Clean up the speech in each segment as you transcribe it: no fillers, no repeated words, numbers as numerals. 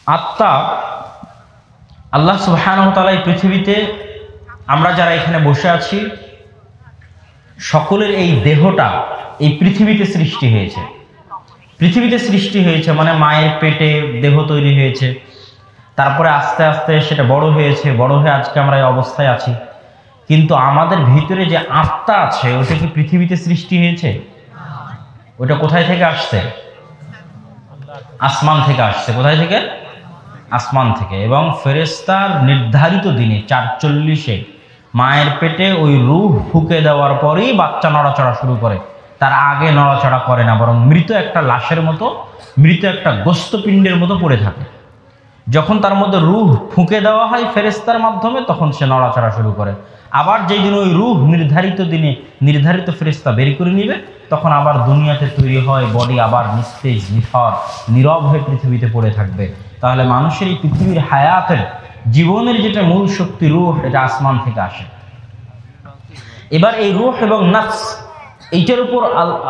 আত্মা আল্লাহ সুবহানাহু ওয়া তাআলা এই পৃথিবীতে আমরা যারা এখানে বসে আছি সকলের এই দেহটা এই পৃথিবীতে সৃষ্টি হয়েছে। পৃথিবীতে সৃষ্টি হয়েছে মানে মায়ের পেটে দেহ তৈরি হয়েছে, তারপরে আস্তে আস্তে সেটা বড় হয়েছে, বড় হয়ে আজকে আমরা এই অবস্থায় আছি। কিন্তু আমাদের ভিতরে যে আত্মা আছে ওটা কি পৃথিবীতে সৃষ্টি হয়েছে? ওটা কোথায় থেকে আসছে? আসমান থেকে আসছে। কোথায় থেকে? আসমান থেকে। এবং ফেরেশতার নির্ধারিত দিনে ৪৪-এ মায়ের পেটে ওই রূহ ফুঁকে দেওয়ার পরেই বাচ্চা নড়াচড়া শুরু করে, তার আগে নড়াচড়া করে না, বরং মৃত একটা লাশের মতো, মৃত একটা গোস্তপিণ্ডের মতো পড়ে থাকে। যখন তার মধ্যে রূহ ফুঁকে দেওয়া হয় ফেরেশতার মাধ্যমে তখন সে নড়াচড়া শুরু করে। আবার যেই দিন ওই রূহ নির্ধারিত দিনে নির্ধারিত ফেরেশতা বের করে নিবে তখন আবার দুনিয়াতে তৈরি হয় বডি, আবার নিস্তেজ নিথর নীরব হয়ে পৃথিবীতে পড়ে থাকবে। তাহলে মানুষের এই পৃথিবীর হায়াতের জীবনের যেটা মূল শক্তি রূহ, এটা আসমান থেকে আসে। এবার এই রূহ এবং নফস এইটার উপর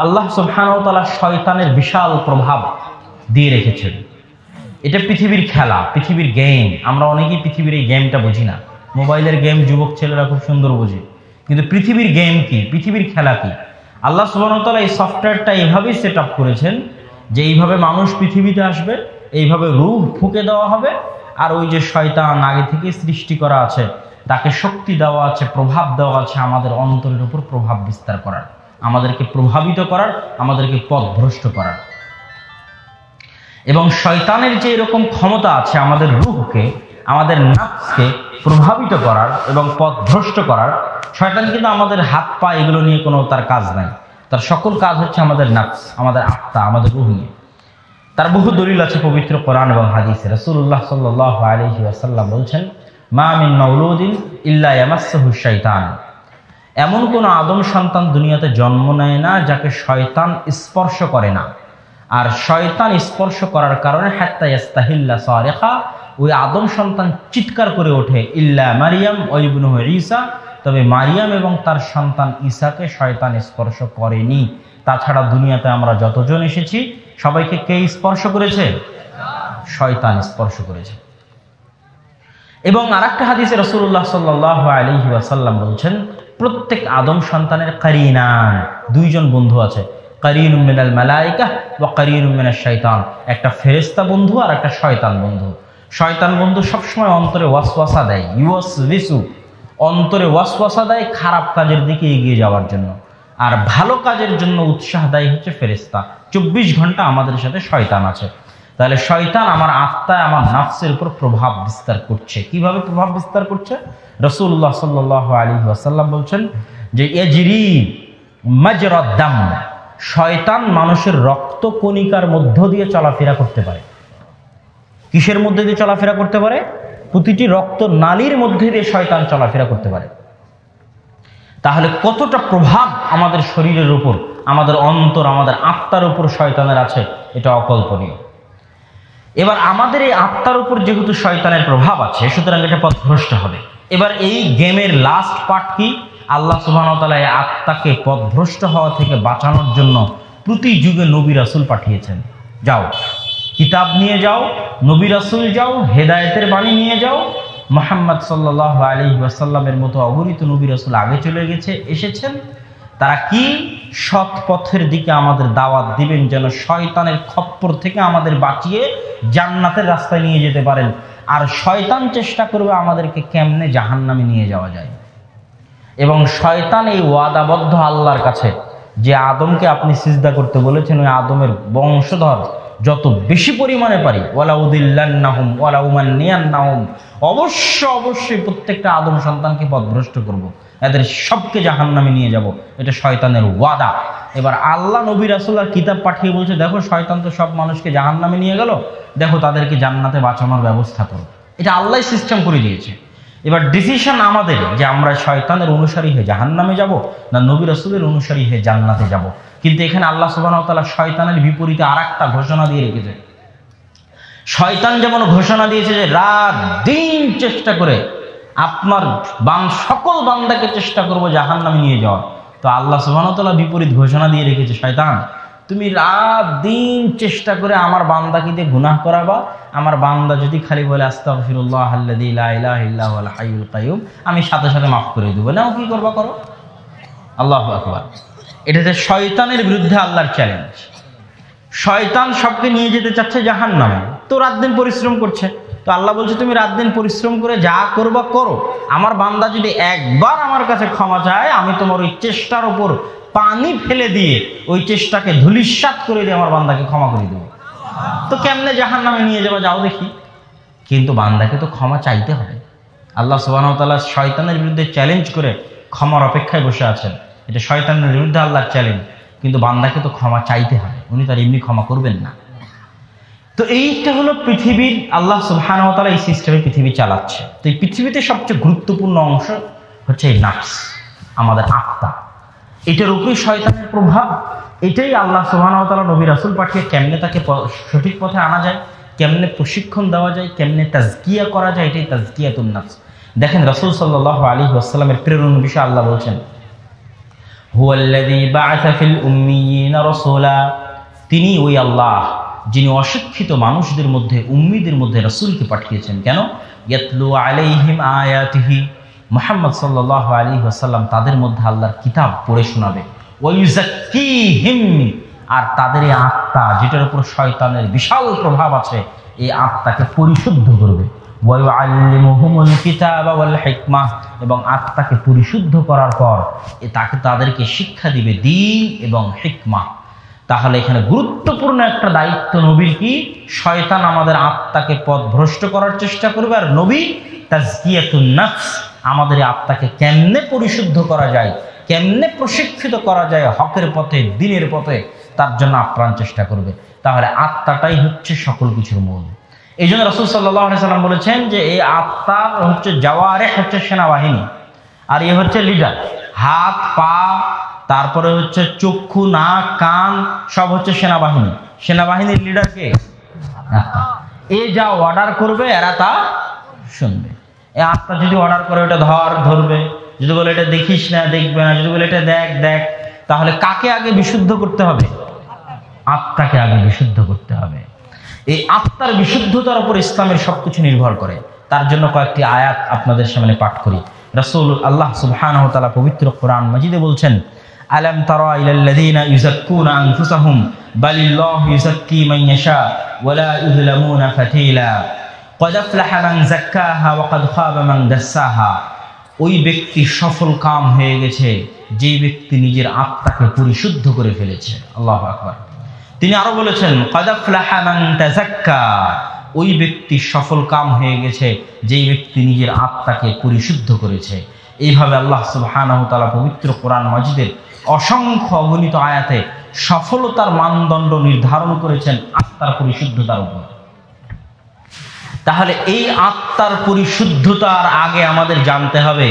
আল্লাহ সুবহানাহু ওয়া তাআলা শয়তানের বিশাল প্রভাব দিয়ে রেখেছেন। এটা পৃথিবীর খেলা, পৃথিবীর গেম। আমরা অনেকেই পৃথিবীর এই গেমটা বুঝি না। মোবাইলের গেম যুবক ছেলেরা খুব সুন্দর বোঝে, কিন্তু পৃথিবীর গেম কি, পৃথিবীর খেলা কি? আল্লাহ সুবহানাহু ওয়া তাআলা এই সফটওয়্যারটা এইভাবেই সেট আপ করেছেন যে এইভাবে মানুষ পৃথিবীতে আসবে, এইভাবে রূহ ফুঁকে দেওয়া হবে, আর ওই যে শয়তান আগে থেকে সৃষ্টি করা আছে তাকে শক্তি দেওয়া আছে, প্রভাব দেওয়া আছে আমাদের অন্তরের উপর প্রভাব বিস্তার করার, আমাদেরকে প্রভাবিত করার, আমাদেরকে পথভ্রষ্ট করার। এবং শয়তানের যে এরকম ক্ষমতা আছে আমাদের রূহকে, আমাদের নফসকে প্রভাবিত করার এবং পথভ্রষ্ট করার। শয়তান কিন্তু আমাদের হাত পা এগুলো নিয়ে কোনো তার কাজ নাই, তার সকল কাজ হচ্ছে আমাদের নফস, আমাদের আত্মা, আমাদের রূহ নিয়ে। তার বহু দলিল আছে পবিত্র কোরআন এবং হাদিসে। রাসূলুল্লাহ সাল্লাল্লাহু আলাইহি ওয়াসাল্লাম বলছেন, মা মিন মাউলুদিন ইল্লা ইয়ামাসসুহু শাইতান। এমন কোন আদম সন্তান দুনিয়াতে জন্ম নেয় না যাকে শয়তান স্পর্শ করে না। আর শয়তান স্পর্শ করার কারণে হাত্তা ইস্তাহিল্লা সারিখা, ওই আদম সন্তান চিৎকার করে ওঠে, ইল্লা মারিয়াম ওয়া ইবনুহু ঈসা, তবে মারিয়াম এবং তার সন্তান ঈসাকে শয়তান স্পর্শ করেনি। তাছাড়া দুনিয়াতে আমরা যতজন এসেছি সবাইকে কে স্পর্শ করেছে? শয়তান স্পর্শ করেছে। এবং আরেকটা হাদিসে রাসূলুল্লাহ সাল্লাল্লাহু আলাইহি ওয়াসাল্লাম বলছেন, প্রত্যেক আদম সন্তানের কারিনান, দুইজন বন্ধু আছে, কারিনুম মিনাল মালায়েকা ওয়া কারিনুম মিনাশ শাইতান। একটা ফেরেশতা বন্ধু আর একটা শয়তান বন্ধু। শয়তান বন্ধু সবসময় অন্তরে ওয়াসওয়াসা দেয়, ইউওয়াসবিসু, অন্তরে ওয়াসওয়াসা দেয় খারাপ কাজের দিকে এগিয়ে যাওয়ার জন্য, আর ভালো কাজের জন্য উৎসাহ দেয় হচ্ছে ফেরেশতা। 24 ঘন্টা আমাদের সাথে শয়তান আছে। তাহলে শয়তান আমার আত্মায়, আমার নফসের উপর প্রভাব বিস্তার করছে। কিভাবে প্রভাব বিস্তার করছে? রাসূলুল্লাহ সাল্লাল্লাহু আলাইহি ওয়াসাল্লাম বলছেন যে ইয়াজরি মাজরাদ দাম, শয়তান মানুষের রক্ত কণিকার মধ্য দিয়ে চলাফেরা করতে পারে। কিসের মধ্যে দিয়ে চলাফেরা করতে পারে? প্রতিটি রক্ত নালীর মধ্যে দিয়ে শয়তান চলাফেরা করতে পারে। তাহলে কতটা প্রভাব আমাদের শরীরের উপর, আমাদের অন্তর, আমাদের আত্মার উপর শয়তানের আছে, এটা অকল্পনীয়। এবার আমাদের এই আত্মার উপর যেহেতু শয়তানের প্রভাব আছে, সুতরাং এটা পথভ্রষ্ট হবে। এবার এই গেমের লাস্ট পার্ট কি? আল্লাহ সুবহানাহু ওয়া তাআলা এই আত্মাকে পথভ্রষ্ট হওয়া থেকে বাঁচানোর জন্য প্রতি যুগে নবী রাসূল পাঠিয়েছেন। যাও, কিতাব নিয়ে যাও, নবী রাসূল যাও, হেদায়েতের বাণী নিয়ে যাও। মুহাম্মদ সাল্লাল্লাহু আলাইহি ওয়াসাল্লামের মতো অগণিত নবী রাসূল আগে চলে এসেছেন। তারা কি সৎ পথের দিকে আমাদের দাওয়াত দিবেন, যেন শয়তানের খপ্পর থেকে আমাদের বাঁচিয়ে জান্নাতের রাস্তায় নিয়ে যেতে পারেন। আর শয়তান চেষ্টা করবে আমাদেরকে কেমনে জাহান্নামে নিয়ে যাওয়া যায়। এবং শয়তান এই ওয়াদাবদ্ধ আল্লাহর কাছে যে আদমকে আপনি সিজদা করতে বলেছেন, ওই আদমের বংশধর যত বেশি পরিমাণে পারি, ওয়ালা উদিল্লান্নাহুম ওয়ালা উমান্নিয়ান্নাহুম, অবশ্যই প্রত্যেকটা আদম সন্তানকে পথভ্রষ্ট করব, এদের সবকে জাহান্নামে নিয়ে যাব। এটা শয়তানের ওয়াদা। এবার আল্লাহ নবী রাসূল আর কিতাব পাঠিয়ে বলছে, দেখো শয়তান তো সব মানুষকে জাহান্নামে নিয়ে গেল, দেখো তাদেরকে জান্নাতে বাঁচানোর ব্যবস্থা করো। এটা আল্লাহ সিস্টেম করে দিয়েছে। এবার ডিসিশন আমাদের যে আমরা শয়তানের অনুসারী হয়ে জাহান্নামে যাব না নবী রাসূলের অনুসারী হয়ে জান্নাতে যাব। কিন্তু এখানে আল্লাহ সুবহানাহু ওয়া তাআলা শয়তানের বিপরীতে আরেকটা ঘোষণা দিয়ে রেখেছে। শয়তান যেমন ঘোষণা দিয়েছে যে রাত দিন চেষ্টা করে আপনার সকল বান্দাকে চেষ্টা করবো জাহান্নামে নিয়ে যাওয়ার, তো আল্লাহ সুবহানাহু ওয়া তাআলা বিপরীত ঘোষণা দিয়ে রেখেছে, শয়তান তুমি রাত দিন চেষ্টা করে আমার বান্দাকে দিয়ে গুনাহ করাবা, আমার বান্দা যদি খালি বলে আস্তাগফিরুল্লাহ আল্লাযী লা ইলাহা ইল্লা হুয়াল হাইয়ুল কাইয়্যুম, আমি সাথে সাথে মাফ করে দেব। নাও কি করবা করো। আল্লাহু আকবার। এটা যে শয়তানের বিরুদ্ধে আল্লাহর চ্যালেঞ্জ। শয়তান সবকে নিয়ে যেতে চাচ্ছে জাহান্নামে, তো রাত দিন পরিশ্রম করছে। তো আল্লাহ বলছে তুমি রাত দিন পরিশ্রম করে যা করবা করো, আমার বান্দা যদি একবার আমার কাছে ক্ষমা চায়, আমি তোমার ওই চেষ্টার উপর পানি ফেলে দিয়ে ওই চেষ্টাকে ধূলিসাৎ করে দিয়ে আমার বান্দাকে ক্ষমা করে দেবো। তো কেমনে জাহান্নামে নিয়ে যাবা, যাও দেখি। কিন্তু বান্দাকে তো ক্ষমা চাইতে হবে। আল্লাহ সুবহানাহু ওয়া তাআলা শয়তানের বিরুদ্ধে চ্যালেঞ্জ করে ক্ষমার অপেক্ষায় বসে আছেন। এটা শয়তানের বিরুদ্ধে আল্লাহর চ্যালেঞ্জ, কিন্তু বান্দাকে তো ক্ষমা চাইতে হবে, উনি তার এমনি ক্ষমা করবেন না। তো এইটা হলো পৃথিবীর, আল্লাহ সুবহানাহু ওয়া তাআলা এই সিস্টেমে পৃথিবী চালাচ্ছে। তো এই পৃথিবীতে সবচেয়ে গুরুত্বপূর্ণ অংশ হচ্ছে এই নাফস, আমাদের আত্মা। এটার উপরেই শয়তানের প্রভাব। এটাই আল্লাহ সুবহানাহু ওয়া তাআলা নবী রাসূল পাঠিয়ে কেমনে তাকে সঠিক পথে আনা যায়, কেমনে প্রশিক্ষণ দেওয়া যায়, কেমনে তাজকিয়া করা যায়, এটাই তাজকিয়াতুন নাফস। দেখেন রাসূল সাল্লাল্লাহু আলাইহি ওয়াসাল্লামের প্রেরণ বিষয়ে আল্লাহ বলছেন, হুয়াল্লাযী বা'আসা ফিল উম্মিয়িনা রাসূলা, তিনি ওই আল্লাহ যিনি অশিক্ষিত মানুষদের মধ্যে, উম্মীদের মধ্যে রাসূলকে পাঠিয়েছেন। কেন? ইয়াতলু আলাইহিম আয়াতিহি, মুহাম্মদ সাল্লাল্লাহু আলাইহি ওয়াসাল্লাম তাদের মধ্যে আল্লাহর কিতাব পড়ে শোনাবে। ওয়া ইউযাক্কিহিম, আর তাদের এই আত্মা যেটার উপর শয়তানের বিশাল প্রভাব আছে, এই আত্মাকে পরিশুদ্ধ করবে। ওয়া ইউআল্লিমুহুমুল কিতাবা ওয়াল হিকমাহ, এবং আত্মাকে পরিশুদ্ধ করার পর তাদেরকে শিক্ষা দিবে দ্বীন এবং হিকমা। তাহলে এখানে গুরুত্বপূর্ণ একটা দায়িত্ব নবীর কি? শয়তান আমাদের আত্মাকে পথভ্রষ্ট করার চেষ্টা করবে, আর নবী তাজকিয়াতুন নাফস, আমাদের আত্মাকে কেমনে পরিশুদ্ধ করা যায়, কেমনে প্রশিক্ষিত করা যায় হকের পথে, দ্বীনের পথে, তার জন্য আপ্রাণ চেষ্টা করবে। তাহলে আত্মাটাই হচ্ছে সকল কিছুর মূল। এই জন্য রাসূল সাল্লাল্লাহু আলাইহি সাল্লাম বলেছেন যে এই আত্মার হচ্ছে জাওয়ারিহ হচ্ছে সেনাবাহিনী, আর এ হচ্ছে লিডার। হাত পা, তারপরে হচ্ছে চক্ষু, নাক, কান, সব হচ্ছে সেনাবাহিনী। সেনাবাহিনীর লিডার কে? আত্মা। এ যা অর্ডার করবে এরা তা শুনবে। এই আত্মা যদি অর্ডার করে ওটা ধরবে, যদি বলে এটা দেখিস না, দেখবে না, যদি বলে এটা দেখ, তাহলে কাকে আগে বিশুদ্ধ করতে হবে? আত্মাকে আগে বিশুদ্ধ করতে হবে। এই আত্মার বিশুদ্ধতার উপর ইসলামের সবকিছু নির্ভর করে। তার জন্য কয়েকটি আয়াত আপনাদের সামনে পাঠ করি। রাসূল আল্লাহ সুবহানাহু ওয়া তাআলা পবিত্র কোরআন মাজিদে বলছেন, আলাম তারা ইলাল্লাযীনা ইউযাক্কুনা আনফুসাহুম বালিল্লাহু ইউযাক্কি মান ইয়াশা ওয়া লা ইউযলামুনা ফাতিলা ক্বাদ আফলাহা মান যাক্কাহা ওয়া ক্বাদ খাবা মান দাসসাহা। ওই ব্যক্তি সফল কাম হয়ে গেছে যে ব্যক্তি নিজের আত্মাকে পরিশুদ্ধ করে ফেলেছে। আল্লাহু আকবার। তিনি আরো বলেছেন, ক্বাদ আফলাহা মান তাযাক্কা, ওই ব্যক্তি সফল কাম হয়ে গেছে যেই ব্যক্তি নিজের আত্মাকে পরিশুদ্ধ করেছে। এইভাবে আল্লাহ সুবহানাহু ওয়া তাআলা পবিত্র কোরআন মাজিদের অসংখ্য অগণিত আয়াতে সফলতার মানদণ্ড নির্ধারণ করেছেন আত্মার পরিশুদ্ধতার উপর। তাহলে এই আত্মার পরিশুদ্ধতার আগে আমাদের জানতে হবে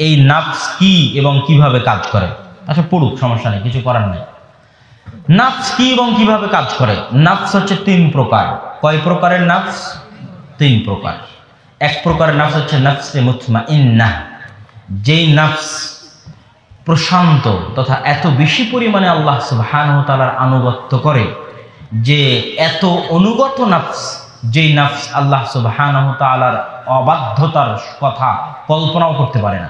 এই নাফস কি এবং কিভাবে কাজ করে। আচ্ছা পড়ুক, সমস্যা নেই, কিছু করার নেই। নাফস কি এবং কিভাবে কাজ করে? নাফস হচ্ছে তিন প্রকার। কয় প্রকারের নাফস? তিন প্রকার। এক প্রকারের নাফস হচ্ছে নাফসে মুতমাইন্নাহ, যেই নাফস প্রশান্ত তথা এত বেশি পরিমাণে আল্লাহ সুবহানাহু ওয়া তাআলার আনুগত্য করে যে এত অনুগত নাফস, যেই নাফস আল্লাহ সুবহানাহু ওয়া তাআলার অবাধ্যতার কথা কল্পনাও করতে পারে না।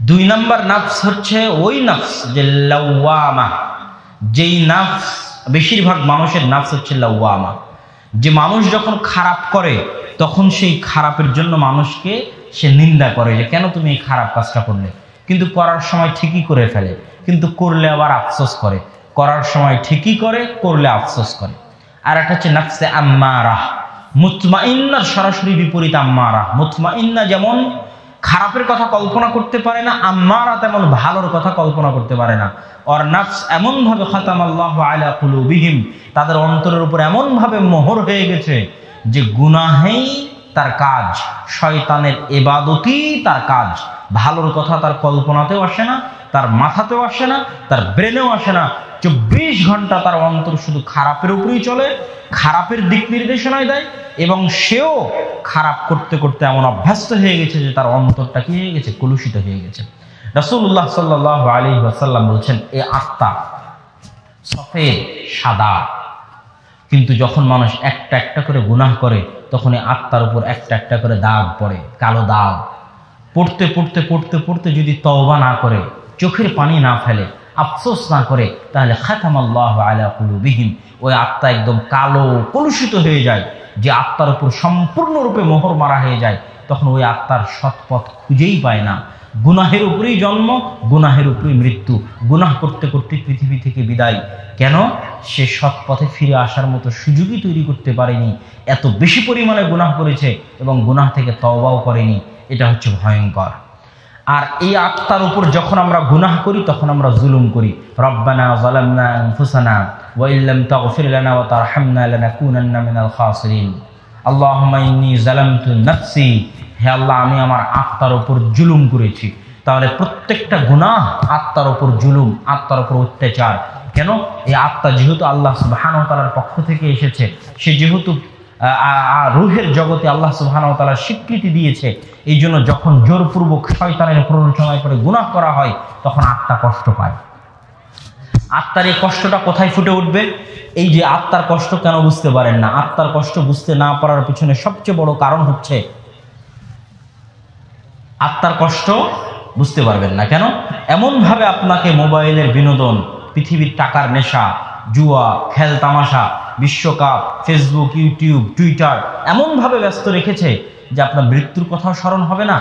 দুই নাম্বার নাফস হচ্ছে ওই নাফস যে লাওয়ামা, যেই নাফস, বেশিরভাগ মানুষের নাফস হচ্ছে লাওয়ামা, যে মানুষ যখন খারাপ করে তখন সেই খারাপের জন্য মানুষকে সে নিন্দা করে যে কেন তুমি এই খারাপ কাজটা করলে, কিন্তু করার সময় ঠিকই করে ফেলে, কিন্তু করলে আবার আফসোস করে, করার সময় ঠিকই করে, করলে আফসোস করে। আর একটা হচ্ছে নাফসে আম্মারাহ, মুতমাইন্নার সরাসরি বিপরীত আম্মারাহ। মুতমাইন্না যেমন খারাপের কথা কল্পনা করতে পারে না, আম্মারা তেমন ভালোর কথা কল্পনা করতে পারে না। আর নাফস এমনভাবে খাতামাল্লাহু আলা কুলুবিহিম, তাদের অন্তরের উপর এমনভাবে মোহর হয়ে গেছে যে গুনাহেই তার কাজ, শয়তানের ইবাদতই তার কাজ। ভালোর কথা তার কল্পনাতেও আসে না, তার মাথাতেও আসে না, তার ব্রেনেও আসে না। 24 ঘন্টা তার অন্তর শুধু খারাপের উপরেই চলে, খারাপের দিক নির্দেশনায় দেয়, এবং সেও খারাপ করতে করতে এমন অভ্যস্ত হয়ে গেছে যে তার অন্তরটা কি হয়ে গেছে? কলুষিত হয়ে গেছে। রাসূলুল্লাহ সাল্লাল্লাহু আলাইহি ওয়াসাল্লাম বলছেন, এই আত্মা সফেদ সাদা। কিন্তু যখন মানুষ একটা একটা করে গুনাহ করে তখন এই আত্মার উপর একটা একটা করে দাগ পড়ে, কালো দাগ। পড়তে পড়তে পড়তে পড়তে যদি তওবা না করে, চোখের পানি না ফেলে, আফসোস না করে, তাহলে খাতামাল্লাহু আলা কুলুবিহিম, ওই আত্মা একদম কালো কলুষিত হয়ে যায়। যে আত্মার উপর সম্পূর্ণরূপে মোহর মারা হয়ে যায়, তখন ওই আত্মার সৎপথ খুঁজেই পায় না। গুনাহের উপরেই জন্ম, গুনাহের উপরেই মৃত্যু। গুনাহ করতে করতে পৃথিবী থেকে বিদায়। কেন? সে সৎ পথে ফিরে আসার মতো সুযোগই তৈরি করতে পারেনি। এত বেশি পরিমাণে গুনাহ করেছে এবং গুনাহ থেকে তওবাও করেনি। এটা হচ্ছে ভয়ঙ্কর। আর এই আত্মার উপর যখন আমরা গুনাহ করি তখন আমরা জুলুম করি। রব্বানা যালামনা আনফুসানা ওয়া ইল্লাম তাগফির লানা ওয়া তারহামনা লানাকুনান্না মিনাল খাসিরিন। আল্লাহুম্মা ইন্নী যালামতু নাফসি, হে আল্লাহ আমি আমার আত্মার উপর জুলুম করেছি। তাহলে প্রত্যেকটা গুনাহ আত্মার উপর জুলুম, আত্মার উপর অত্যাচার। কেন? এই আত্মা যেহেতু আল্লাহ সুবহানাহু ওয়া তাআলার পক্ষ থেকে এসেছে, সে যেহেতু রূহের জগতে আল্লাহ সুবহানাহু ওয়া তাআলা স্বীকৃতি দিয়েছে, এই জন্য যখন জোরপূর্বক শয়তানের প্ররোচনায় করে গুনাহ করা হয় তখন আত্মা কষ্ট পায়। আত্মার এই কষ্টটা কোথায় ফুটে উঠবে? এই যে আত্মার কষ্ট কেন বুঝতে পারেন না? আত্মার কষ্ট বুঝতে না পারার পিছনে সবচেয়ে বড় কারণ হচ্ছে আত্মার কষ্ট বুঝতে পারবেন না কেন? এমনভাবে আপনাকে মোবাইলের বিনোদন, পৃথিবীর টাকার নেশা, জুয়া, খেল তামাশা, বিশ্বকাপ, ফেসবুক, ইউটিউব, টুইটার এমনভাবে ব্যস্ত রেখেছে যে আপনার মৃত্যুর কথাও স্মরণ হবে না।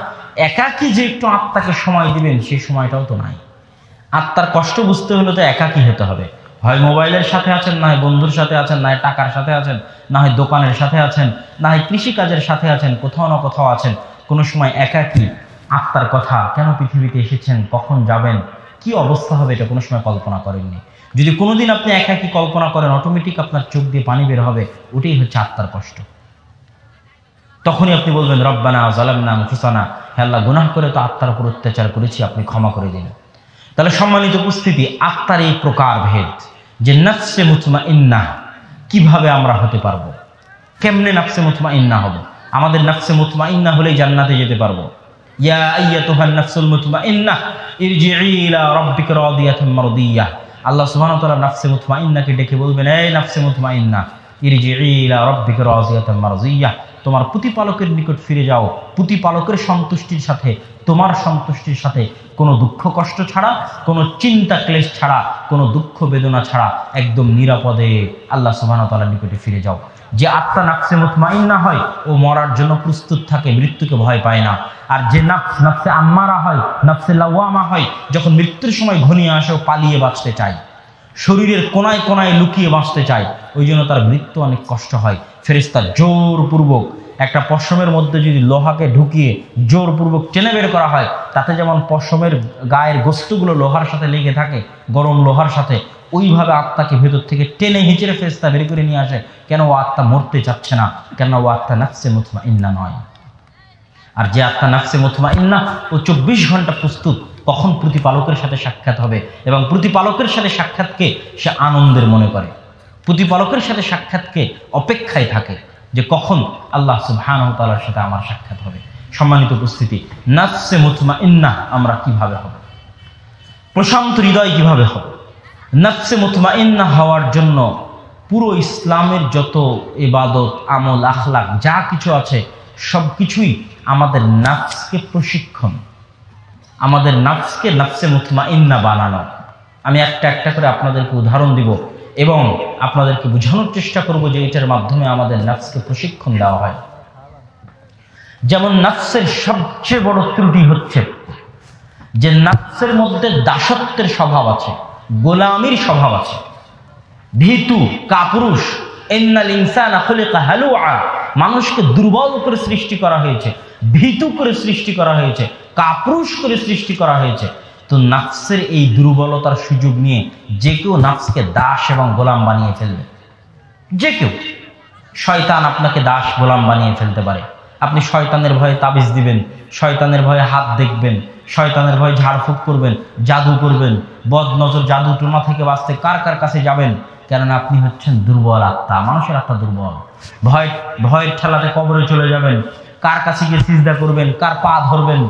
একাকী যে একটু আত্মাকে সময় দিবেন সেই সময়টাও তো নাই। আত্মার কষ্ট বুঝতে হলে তো একাকী হতে হবে। হয় মোবাইলের সাথে আছেন, না হয় বন্ধুর সাথে আছেন, না হয় টাকার সাথে আছেন, না হয় দোকানের সাথে আছেন, না হয় কৃষিকাজের সাথে আছেন, কোথাও না কোথাও আছেন। কোনো সময় একাকী আত্মার কথা, কেন পৃথিবীতে এসেছেন, কখন যাবেন, কি অবস্থা হবে, এটা কোনো সময় কল্পনা করেননি। যদি কোনোদিন আপনি একাকী কল্পনা করেন, অটোমেটিক আপনার চোখ দিয়ে পানি বের হবে। ওটাই হচ্ছে আত্মার কষ্ট। তখনই আপনি বলবেন রব্বানা যালামনা আনফুসানা, হে আল্লাহ গুনাহ করে তো আত্মার উপর অত্যাচার করেছি, আপনি ক্ষমা করে দিন। তাহলে সম্মানিত উপস্থিতি, আত্মার এই প্রকার ভেদ যে নফসে মুতমাইন্নাহ কিভাবে আমরা হতে পারবো, কেমনে নফসে মুতমাইন্নাহ হব? আমাদের নফসে মুতমাইন্নাহ হলেই জান্নাতে যেতে পারবো। ইয়া আইয়াতুহান নাফসুল মুতমাইন্নাহ ইরজিই ইলা রাব্বিকা রাদিয়াতাম মারদিয়াহ। আল্লাহ সুবহানাহু ওয়া তাআলা নফসে মুতমাইন্নাহকে ডেকে বলবেন, এই নফসে মুতমাইন্নাহ ইরজিই ইলা রাব্বিকা রাদিয়াতাম মারদিয়াহ, তোমার প্রতিপালকের নিকট ফিরে যাও, প্রতিপালকের সন্তুষ্টির সাথে, তোমার সন্তুষ্টির সাথে, কোনো দুঃখ কষ্ট ছাড়া, কোনো চিন্তা ক্লেশ ছাড়া, কোনো দুঃখ বেদনা ছাড়া একদম নিরাপদে আল্লাহ সুবহানাহু ওয়া তাআলার নিকটে ফিরে যাও। যে আত্মা নফসে মুতমাইন্নাহ হয় ও মরার জন্য প্রস্তুত থাকে, মৃত্যুকে ভয় পায় না। আর যে নফসে আম্মারা হয়, নফসে লাওয়ামা হয়, যখন মৃত্যুর সময় ঘনিয়ে আসে ও পালিয়ে বাঁচতে চায়, শরীরের কোনায় কোনায় লুকিয়ে বাঁচতে চায়, ওই জন্য তার মৃত্যু অনেক কষ্ট হয়। ফেরেশতা জোরপূর্বক একটা পশমের মধ্যে যদি লোহাকে ঢুকিয়ে জোরপূর্বক টেনে বের করা হয়, তাতে যেমন পশমের গায়ের গোস্তগুলো লোহার সাথে লেগে থাকে, গরম লোহার সাথে, ওইভাবে আত্মাকে ভেতর থেকে টেনে হিঁচড়ে ফেরেশতা বের করে নিয়ে আসে। কেন? ও আত্মা মরতে চাচ্ছে না, কেন? ও আত্মা নফসে মুতমাইন্নাহ নয়। আর যে আত্মা নফসে মুতমাইন্নাহ, ও 24 ঘন্টা প্রস্তুত কখন প্রতিপালকের সাথে সাক্ষাৎ হবে, এবং প্রতিপালকের সাথে সাক্ষাৎকে সে আনন্দের মনে করে, প্রতিপালকের সাথে সাক্ষাৎকে অপেক্ষায় থাকে যে কখন আল্লাহ সুবহানাহু ওয়া তাআলার সাথে আমার সাক্ষাৎ হবে। সম্মানিত উপস্থিতি, নফসে মুতমাইন্নাহ আমরা কিভাবে হব? প্রশান্ত হৃদয় কিভাবে হব? নফসে মুতমাইন্নাহ হওয়ার জন্য পুরো ইসলামের যত ইবাদত, আমল, আখলাক যা কিছু আছে সব কিছুই আমাদের নফসকে প্রশিক্ষণ, আমাদের নফসকে নফসে মুতমাইন্নাহ বানানো। আমি একটা একটা করে আপনাদেরকে উদাহরণ দিব এবং আপনাদেরকে বোঝানোর চেষ্টা করব যে এটার মাধ্যমে আমাদের নফসকে প্রশিক্ষণ দেওয়া হয়। যেমন নফসের সবচেয়ে বড় ত্রুটি হচ্ছে যে নফসের মধ্যে দাসত্বের স্বভাব আছে, গোলামির স্বভাব আছে, ভীতু, কাপুরুষ। ইন্নাল ইনসানা খুলিকা হালুআ, মানুষকে দুর্বল করে সৃষ্টি করা হয়েছে, ভীতু করে সৃষ্টি করা হয়েছে, কাপুরুষ করে সৃষ্টি করা হয়েছে। তো নফসের এই দুর্বলতার সুযোগ নিয়ে যে কেউ নফসকে দাস এবং গোলাম বানিয়ে ফেলবে। যে কেউ, শয়তান আপনাকে দাস গোলাম বানিয়ে ফেলতে পারে। আপনি শয়তানের ভয়ে তাবিজ দিবেন, শয়তানের ভয়ে হাত দেখবেন, শয়তানের ভয়ে ঝাড়ফুঁক করবেন, জাদু করবেন, বদ নজর জাদু টোনা থেকে বাঁচতে কার কার কাছে যাবেন, কেননা আপনি হচ্ছেন দুর্বল আত্মা। মানুষের আত্মা দুর্বল। ভয়ের ঠেলাতে কবরে চলে যাবেন, কার কাছে গিয়ে সিজদা করবেন, কার পা ধরবেন,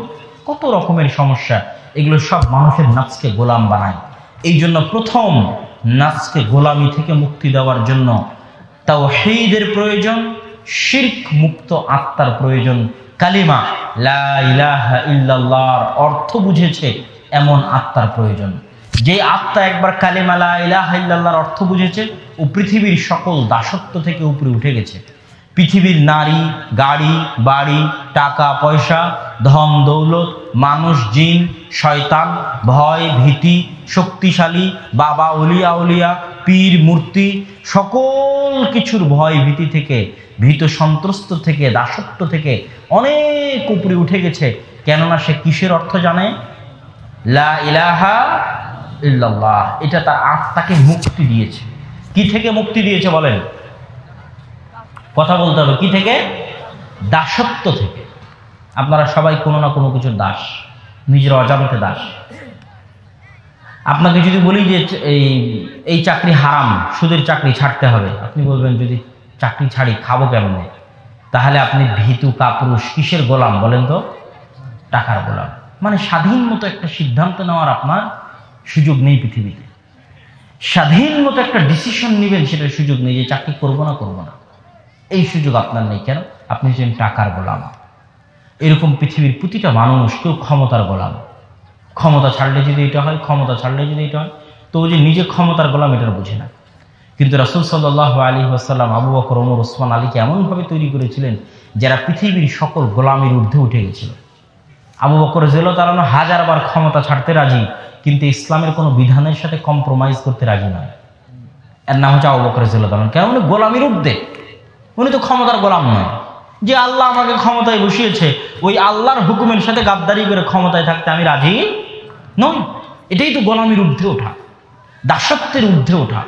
কত রকমের সমস্যা। এগুলো সব মানুষের নফসকে গোলাম বানায়। এই জন্য প্রথম নাফসকে গোলামি থেকে মুক্তি দেওয়ার জন্য তাওহীদের প্রয়োজন, শিরক মুক্ত আত্মার প্রয়োজন, কালিমা লা ইলাহা ইল্লাল্লাহর অর্থ বুঝেছে এমন আত্মার প্রয়োজন। যে আত্মা একবার কালিমা লা ইলাহা ইল্লাল্লাহর অর্থ বুঝেছে ও পৃথিবীর সকল দাসত্ব থেকে উপরে উঠে গেছে। পৃথিবীর নারী, গাড়ি, বাড়ি, টাকা পয়সা, ধন দৌলত, মানুষ, জিন, শয়তান, ভয়, ভীতি, শক্তিশালী, বাবা, অলিয়া উলিয়া, পীর, মূর্তি, সকল কিছুর ভয় ভীতি থেকে, ভীত সন্ত্রস্ত থেকে, দাসত্ব থেকে অনেক উপরে উঠে গেছে। কেননা সে কিসের অর্থ জানে? লা ইলাহা ইল্লাল্লাহ। এটা তার আত্মাকে মুক্তি দিয়েছে। কি থেকে মুক্তি দিয়েছে বলেন? কথা বলতে হবে। কি থেকে? দাসত্ব থেকে। আপনারা সবাই কোনো না কোনো কিছুর দাস, নিজের অজান্তে দাস। আপনাকে যদি বলি যে এই চাকরি হারাম, সুদের চাকরি ছাড়তে হবে, আপনি বলবেন যদি চাকরি ছাড়ি খাবো কেমনে? তাহলে আপনি ভীতু কাপুরুষ কিসের গোলাম বলেন তো? টাকার গোলাম। মানে স্বাধীন মতো একটা সিদ্ধান্ত নেওয়ার আপনার সুযোগ নেই পৃথিবীতে। স্বাধীন মতো একটা ডিসিশন নেবেন সেটার সুযোগ নেই, যে চাকরি করবো না করবো না, এই সুযোগ আপনার নেই। কেন? আপনি হচ্ছেন টাকার গোলাম। এরকম পৃথিবীর প্রতিটা মানুষ কেউ ক্ষমতার গোলাম। ক্ষমতা ছাড়লে যদি এটা হয়, ক্ষমতা ছাড়লে যদি এটা হয়, তো ও যে নিজে ক্ষমতার গোলাম এটা বুঝে না। কিন্তু রাসূল সাল্লাল্লাহু আলাইহি ওয়াসাল্লাম আবু বকর, ওমর, ওসমান, আলীকে এমনভাবে তৈরি করেছিলেন যারা পৃথিবীর সকল গোলামির ঊর্ধ্বে উঠে গেছিল। আবু বকর রাদিয়াল্লাহু তাআলা হাজারবার ক্ষমতা ছাড়তে রাজি, কিন্তু ইসলামের কোনো বিধানের সাথে কম্প্রোমাইজ করতে রাজি নয়। এর নাম হচ্ছে আবু বকর রাদিয়াল্লাহু তাআলা। কেন? উনি গোলামির ঊর্ধ্বে, উনি তো ক্ষমতার গোলাম নয়। যে আল্লাহ আমাকে ক্ষমতায় বসিয়েছে, ওই আল্লাহর হুকুমের সাথে গাদ্দারি করে ক্ষমতায় থাকতে আমি রাজি নই। এটাই তো গোলামির ঊর্ধ্বে ওঠা, দাসত্বের ঊর্ধ্বে ওঠা।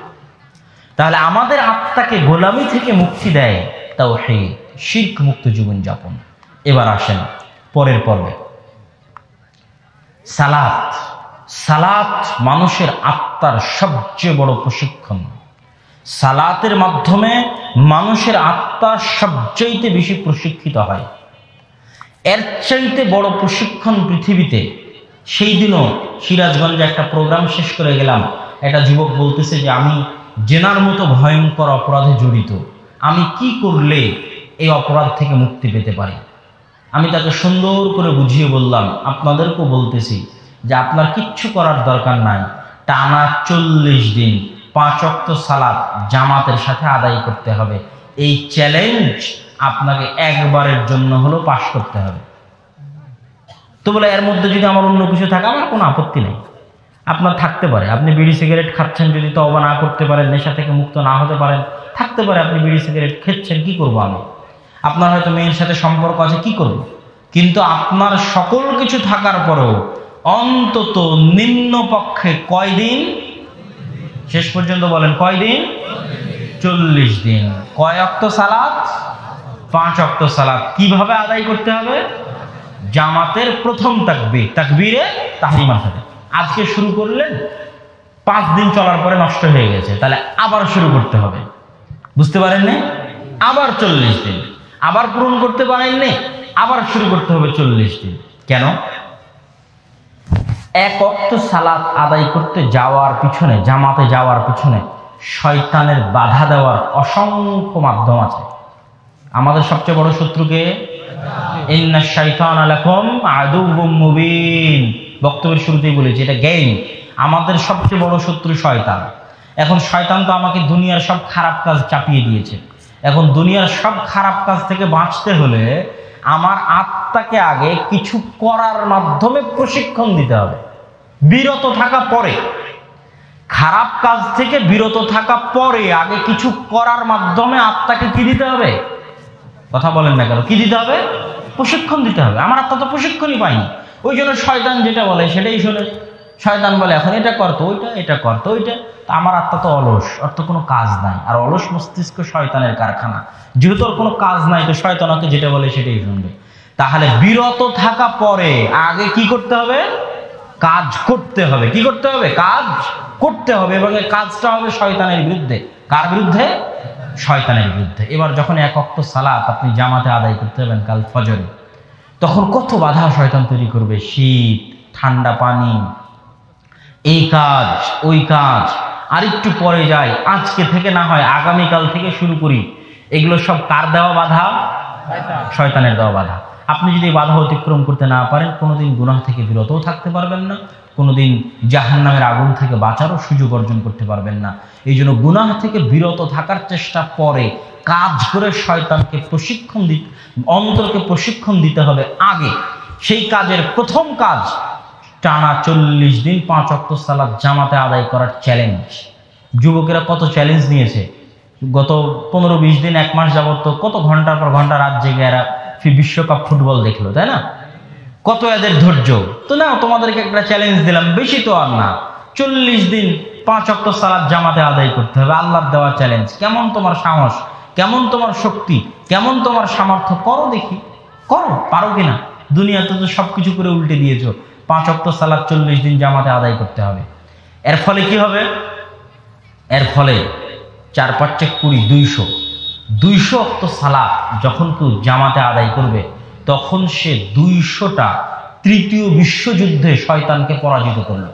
তাহলে আমাদের আত্মাকে গোলামি থেকে মুক্তি দেয় তাওহীদ, শিরক মুক্ত জীবনযাপন। এবার আসেন পরের পর্বে। সালাত। সালাত মানুষের আত্মার সবচেয়ে বড় প্রশিক্ষণ। সালাতের মাধ্যমে মানুষের আত্মা সবচাইতে বেশি প্রশিক্ষিত হয়। এর চাইতে বড় প্রশিক্ষণ পৃথিবীতে। সেই দিনও সিরাজগঞ্জে একটা প্রোগ্রাম শেষ করে গেলাম, একটা যুবক বলতেছে যে আমি জেনার মতো ভয়ঙ্কর অপরাধে জড়িত, আমি কি করলে এই অপরাধ থেকে মুক্তি পেতে পারি? আমি তাকে সুন্দর করে বুঝিয়ে বললাম, আপনাদেরকেও বলতেছি যে আপনার কিচ্ছু করার দরকার নাই, টানা 40 দিন 5 ওয়াক্ত সালাত জামাতের সাথে আদায় করতে হবে। এই চ্যালেঞ্জ আপনাকে একবারের জন্য হলো পাশ করতে হবে। তো বলে এর মধ্যে যদি আমার অন্য কিছু থাকে, আমার কোনো আপত্তি নেই। আপনার থাকতে পারে, আপনি বিড়ি সিগারেট খাচ্ছেন, যদি তওবা না করতে পারেন, নেশা থেকে মুক্ত না হতে পারেন, থাকতে পারে আপনি বিড়ি সিগারেট খেচ্ছেন, কি করবো আমি? আপনার হয়তো মেয়ের সাথে সম্পর্ক আছে, কি করব? কিন্তু আপনার সকল কিছু থাকার পরেও অন্তত নিম্ন পক্ষে কয়দিন? শেষ পর্যন্ত বলেন কয়দিন? 40 দিন। কয় ওয়াক্ত সালাত? 5 ওয়াক্ত সালাত। কিভাবে আদায় করতে হবে? জামাতের প্রথম তাকবীর, তাকবীরে তাহরিমার সাথে। আজকে শুরু করলেন, 5 দিন চলার পরে নষ্ট হয়ে গেছে, তাহলে আবার শুরু করতে হবে। বুঝতে পারেননি? আবার 40 দিন, আবার পূরণ করতে পারেননি, আবার শুরু করতে হবে 40 দিন। কেন? এক ওয়াক্ত সালাত আদায় করতে যাওয়ার পিছনে, জামাতে যাওয়ার পিছনে শয়তানের বাধা দেওয়ার অসংখ্য মাধ্যম আছে। আমাদের সবচেয়ে বড় শত্রুকে ইন্না শাইতানা লাকুম আদুউম মুবিন, বক্তব্যের শুরুতেই বলেছি, এটা গেম। আমাদের সবচেয়ে বড় শত্রু শয়তান। এখন শয়তান তো আমাকে দুনিয়ার সব খারাপ কাজ চাপিয়ে দিয়েছে। এখন দুনিয়ার সব খারাপ কাজ থেকে বাঁচতে হলে আমার আত্মাকে আগে কিছু করার মাধ্যমে প্রশিক্ষণ দিতে হবে। বিরত থাকা পরে, খারাপ কাজ থেকে বিরত থাকা পরে আগে কিছু করার মাধ্যমে আত্মাকে কি দিতে হবে? কথা বলেন না কেন? কি দিতে হবে? প্রশিক্ষণ দিতে হবে। আমার আত্মা তো প্রশিক্ষণই পাইনি। ওই জন্য শয়তান যেটা বলে সেটাই শোনে। শয়তান বলে এখন এটা করতো ওইটা, এটা করতো ওইটা। আমার আত্মা তো অলস, ওর তো কোনো কাজ নাই। আর অলস মস্তিষ্ক শয়তানের কারখানা। যেহেতু ওর কোনো কাজ নাই, তো শয়তানকে যেটা বলে সেটাই শুনবে। তাহলে বিরত থাকা পরে আগে কি করতে হবে? কাজ করতে হবে। কি করতে হবে? কাজ করতে হবে। এবং এই কাজটা হবে শয়তানের বিরুদ্ধে। কার বিরুদ্ধে? শয়তানের বিরুদ্ধে। এবার যখন 1 ওয়াক্ত সালাত আপনি জামাতে আদায় করতে হবেন কাল ফজরে, তখন কত বাধা শয়তান তৈরি করবে। শীত, ঠান্ডা পানি, এই কাজ ওই কাজ, আর একটু পরে যাই, আজকে থেকে না হয় আগামীকাল থেকে শুরু করি। এগুলো সব কার দেওয়া বাধা? শয়তানের দেওয়া বাধা। আপনি যদি বাধা অতিক্রম করতে না পারেন, কোনোদিন গুনাহ থেকে বিরতও থাকতে পারবেন না, কোনোদিন জাহান্নামের আগুন থেকে বাঁচারও সুযোগ অর্জন করতে পারবেন না। এই জন্য গুনাহ থেকে বিরত থাকার চেষ্টা পরে কাজ করে শয়তানকে প্রশিক্ষণ দিতে, অন্তরকে প্রশিক্ষণ দিতে হবে আগে। সেই কাজের প্রথম কাজ টানা 40 দিন 5 ওয়াক্ত সালাত জামাতে আদায় করার চ্যালেঞ্জ। যুবকেরা কত চ্যালেঞ্জ নিয়েছে গত 15-20 দিন, 1 মাস যাবত, তো কত ঘন্টার পর ঘন্টা রাত জেগে এরা বিশ্বকাপ ফুটবল দেখলো, তাই না? কত এদের ধৈর্য। তো না, তোমাদেরকে একটা চ্যালেঞ্জ দিলাম, বেশি তো আর না, 40 দিন 5 ওয়াক্ত সালাত জামাতে আদায় করতে হবে, আল্লাহর দেওয়া চ্যালেঞ্জ। কেমন তোমার সাহস, কেমন তোমার শক্তি, কেমন তোমার সামর্থ্য, করো দেখি, করো, পারো কিনা। দুনিয়াতে তো সবকিছু করে উল্টে দিয়েছো, 5 ওয়াক্ত সালাত 40 দিন জামাতে আদায় করতে হবে। এর ফলে কি হবে? এর ফলে 4-5-20 200 ওয়াক্ত সালাত যখন কেউ জামাতে আদায় করবে, তখন সে 200টা তৃতীয় বিশ্বযুদ্ধে শয়তানকে পরাজিত করলো।